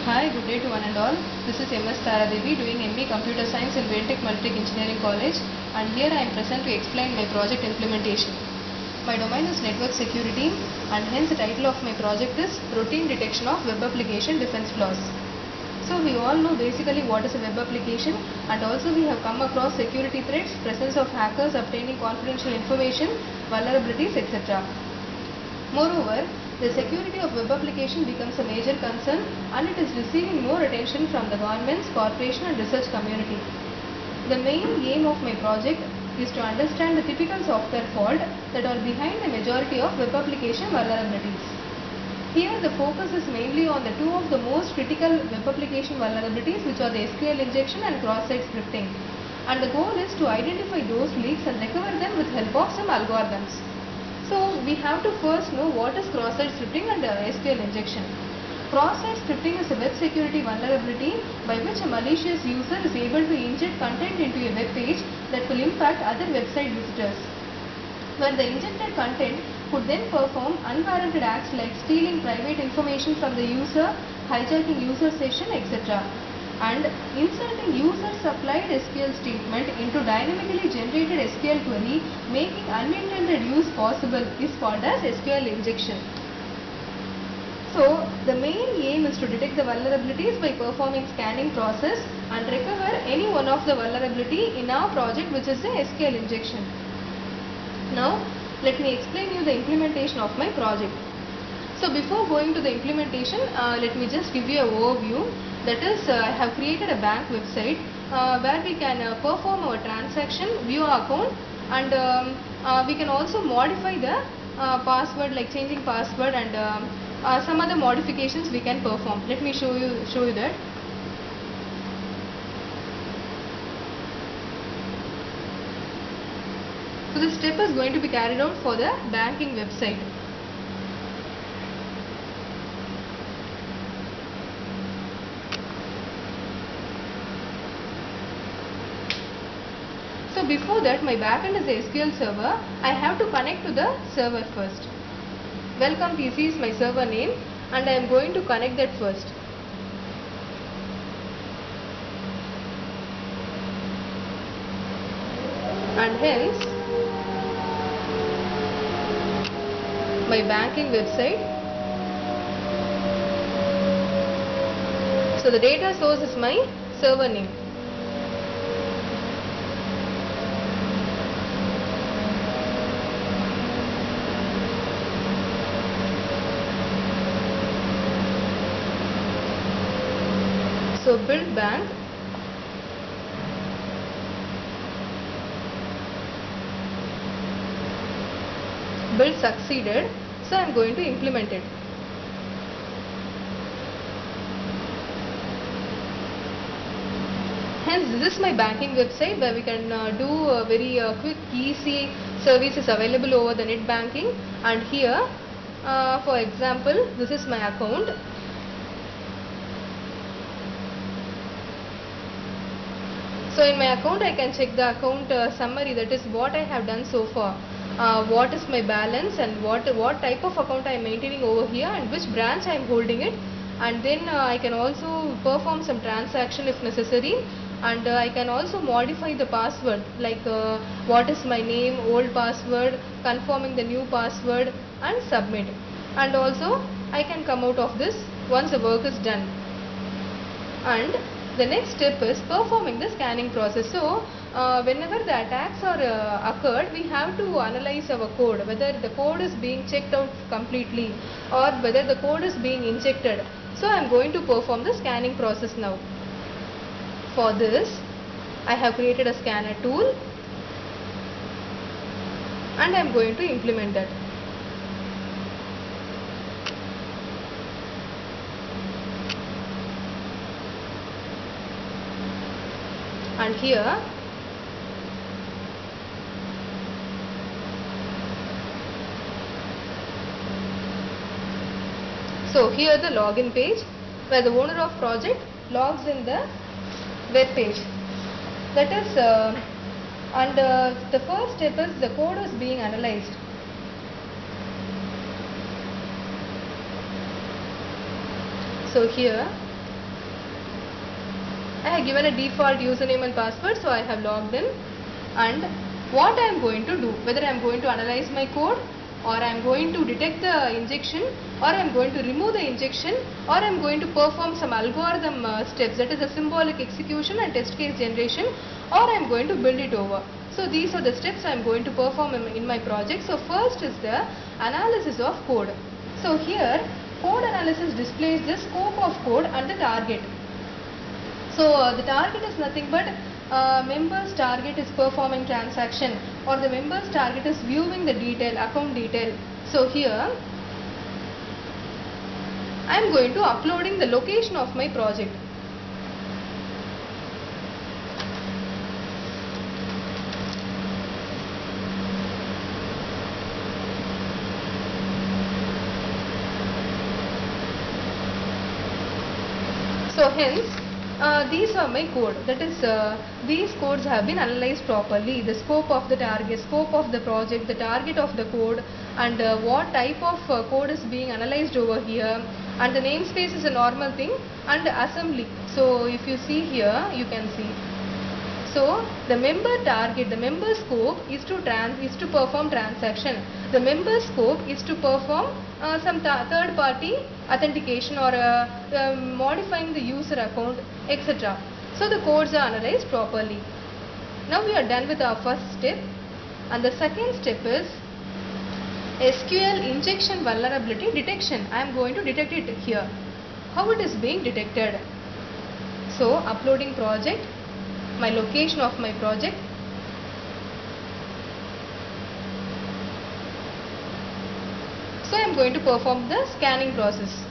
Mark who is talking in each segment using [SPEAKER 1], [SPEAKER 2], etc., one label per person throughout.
[SPEAKER 1] Hi, good day to one and all. This is MS Taradevi doing ME Computer Science in Vailtech Multitech Engineering College, and here I am present to explain my project implementation. My domain is network security, and hence the title of my project is Routine Detection of Web Application Defense Flaws. So we all know basically what is a web application, and also we have come across security threats, presence of hackers obtaining confidential information, vulnerabilities, etc. Moreover, the security of web application becomes a major concern, and it is receiving more attention from the governments, corporation and research community. The main aim of my project is to understand the typical software fault that are behind the majority of web application vulnerabilities. Here the focus is mainly on the two of the most critical web application vulnerabilities, which are the SQL injection and cross-site scripting. And the goal is to identify those leaks and recover them with help of some algorithms. So we have to first know what is cross-site scripting and SQL injection. Cross-site scripting is a web security vulnerability by which a malicious user is able to inject content into a web page that will impact other website visitors, where the injected content could then perform unwarranted acts like stealing private information from the user, hijacking user session, etc. And inserting user-supplied SQL statement into dynamically generated SQL query, making unintended use possible, is called as SQL injection. So the main aim is to detect the vulnerabilities by performing scanning process and recover any one of the vulnerability in our project, which is the SQL injection. Now let me explain you the implementation of my project. So before going to the implementation, let me just give you an overview. That is, I have created a bank website where we can perform our transaction, view our account, and we can also modify the password, like changing password, and some other modifications we can perform. Let me show you that. So this step is going to be carried out for the banking website. So before that, my backend is a SQL server. I have to connect to the server first. Welcome PC is my server name, and I am going to connect that first. And hence my banking website. So the data source is my server name. So build bank, build succeeded, so I am going to implement it. Hence this is my banking website where we can do a very quick easy services available over the net banking. And here for example, this is my account. So in my account I can check the account summary, that is what I have done so far, what is my balance, and what type of account I am maintaining over here, and which branch I am holding it. And then I can also perform some transaction if necessary, and I can also modify the password, like what is my name, old password, confirming the new password, and submit. And also I can come out of this once the work is done. And the next step is performing the scanning process. So whenever the attacks are occurred, we have to analyze our code, whether the code is being checked out completely or whether the code is being injected. So I am going to perform the scanning process now. For this, I have created a scanner tool, and I am going to implement that. And here the login page where the owner of project logs in the web page. That is the first step is the code is being analyzed. So here I have given a default username and password, so I have logged in. And what I am going to do, whether I am going to analyze my code, or I am going to detect the injection, or I am going to remove the injection, or I am going to perform some algorithm steps, that is a symbolic execution and test case generation, or I am going to build it over. So these are the steps I am going to perform in my project. So first is the analysis of code. So here code analysis displays the scope of code and the target. So the target is nothing but member's target is performing transaction, or the member's target is viewing the detail, account detail. So here I am going to uploading the location of my project. So hence these are my code, that is these codes have been analyzed properly, the scope of the target, scope of the project, the target of the code, and what type of code is being analyzed over here, and the namespace is a normal thing, and assembly. So if you see here, you can see. So the member target, the member scope is to perform transaction. The member scope is to perform some third party authentication, or modifying the user account, etc. So the codes are analyzed properly. Now we are done with our first step, and the second step is SQL injection vulnerability detection. I am going to detect it here. How it is being detected? So uploading project, my location of my project, so I am going to perform the scanning process.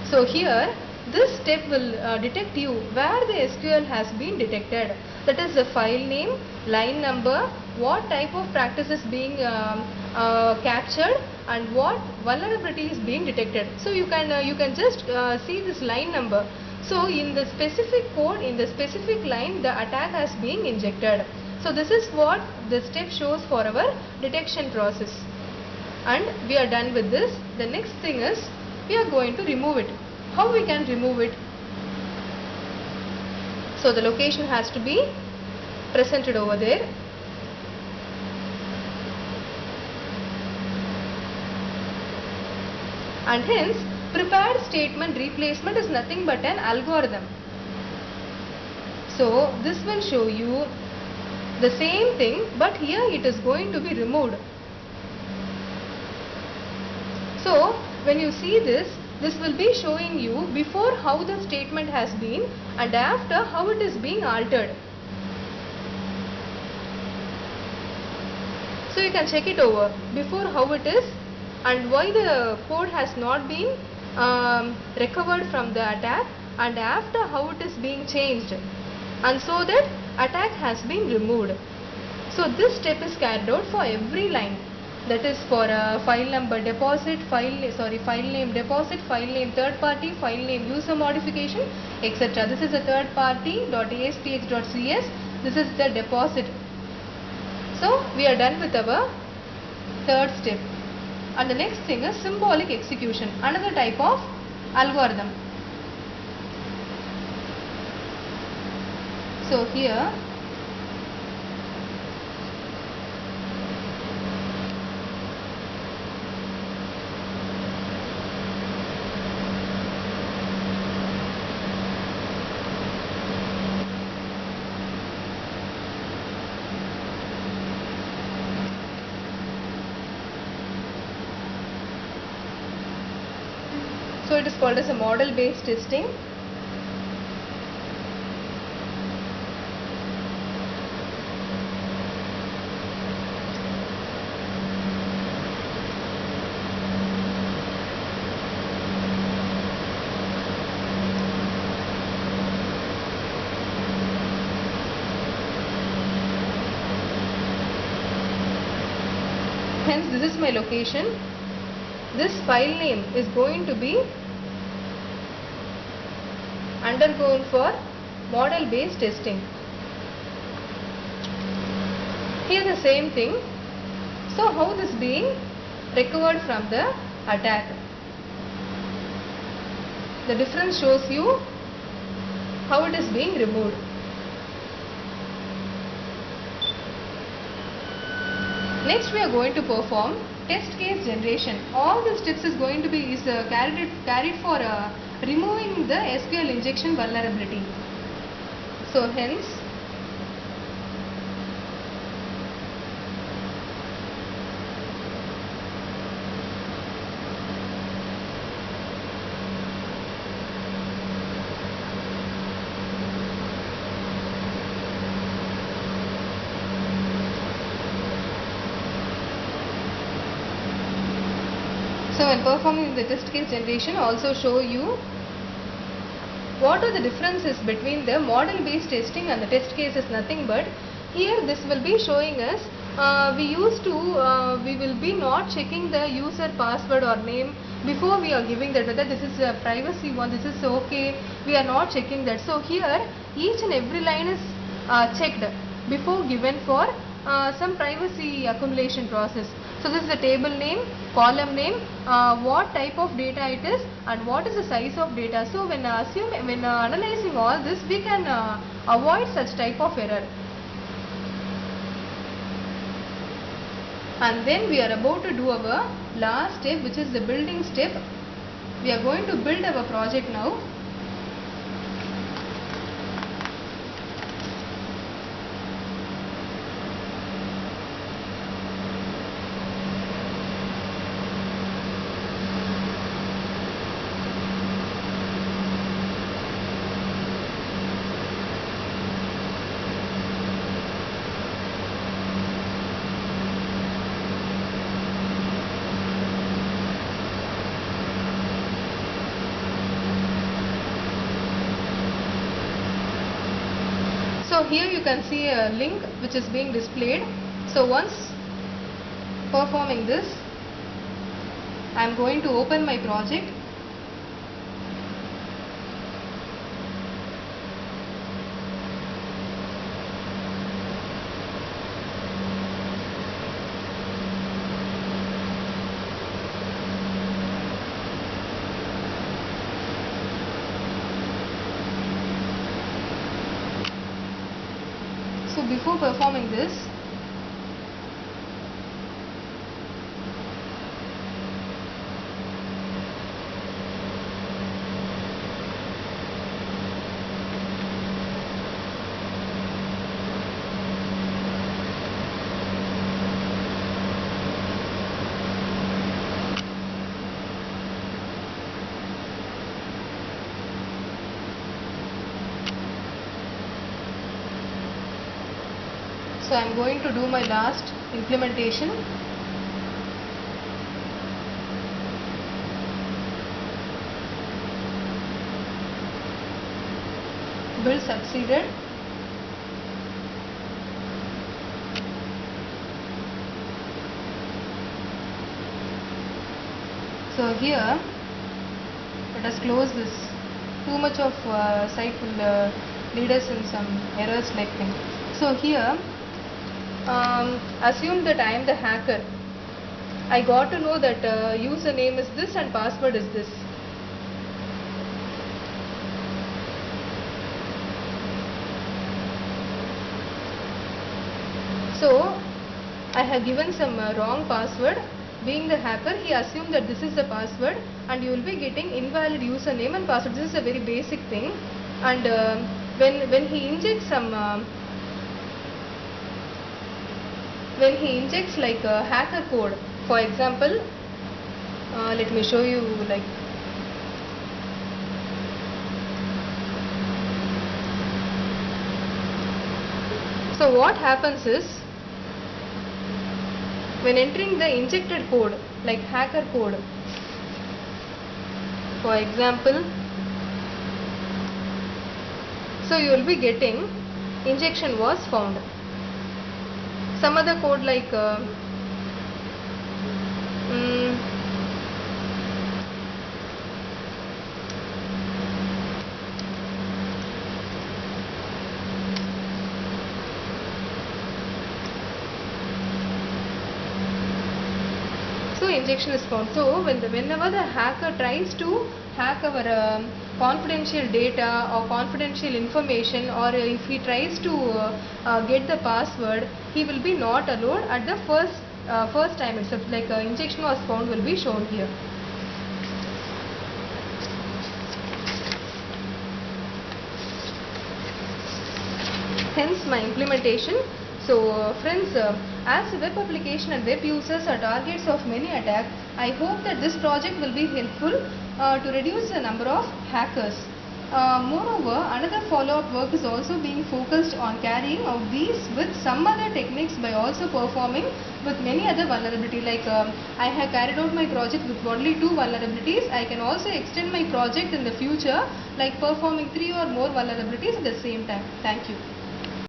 [SPEAKER 1] So here this step will detect you where the SQL has been detected, that is the file name, line number, what type of practice is being captured, and what vulnerability is being detected. So you can just see this line number. So in the specific code, in the specific line, the attack has been injected. So this is what the step shows for our detection process. And we are done with this. The next thing is we are going to remove it. How we can remove it? So the location has to be presented over there. And hence prepared statement replacement is nothing but an algorithm. So this will show you the same thing, but here it is going to be removed. So when you see this will be showing you before how the statement has been, and after how it is being altered. So you can check it over, before how it is and why the code has not been recovered from the attack, and after how it is being changed, and so that attack has been removed. So this step is carried out for every line, that is for file number deposit, file name deposit, file name third party, file name user modification, etc. This is a third party .aspx.cs, this is the deposit. So we are done with our third step. And the next thing is symbolic execution, another type of algorithm. So here so it is called as a model based testing. Hence this is my location. This file name is going to be undergone for model based testing. Here the same thing. So how this being recovered from the attack? The difference shows you how it is being removed. Next we are going to perform test case generation. All the steps is going to be carried for removing the SQL injection vulnerability. So hence when performing the test case generation, also show you what are the differences between the model based testing and the test case is nothing but here this will be showing us we will be not checking the user password or name before we are giving that, whether this is a privacy one, this is okay, we are not checking that. So here each and every line is checked before given for some privacy accumulation process. So this is the table name, column name, what type of data it is and what is the size of data. So when analyzing all this, we can avoid such type of error. And then we are about to do our last step, which is the building step. We are going to build our project now. So here you can see a link which is being displayed. So once performing this, I am going to open my project. So before performing this, so I am going to do my last implementation. Build succeeded. So here let us close this. Too much of site will lead us in some errors like thing. So here assume that I am the hacker. I got to know that username is this and password is this. So I have given some wrong password. Being the hacker, he assumed that this is the password and you will be getting invalid username and password. This is a very basic thing. And when he injects some like a hacker code, for example, let me show you like so what happens is when entering the injected code like hacker code, for example, so you will be getting injection was found. Some other code like so injection is found. So whenever the hacker tries to hack our confidential data or confidential information, or if he tries to get the password, he will be not allowed at the first time itself. Like injection was found will be shown here. Hence my implementation. So friends, as web application and web users are targets of many attacks, I hope that this project will be helpful to reduce the number of hackers. Moreover, another follow-up work is also being focused on carrying out these with some other techniques by also performing with many other vulnerabilities. Like I have carried out my project with only 2 vulnerabilities. I can also extend my project in the future, like performing 3 or more vulnerabilities at the same time. Thank you.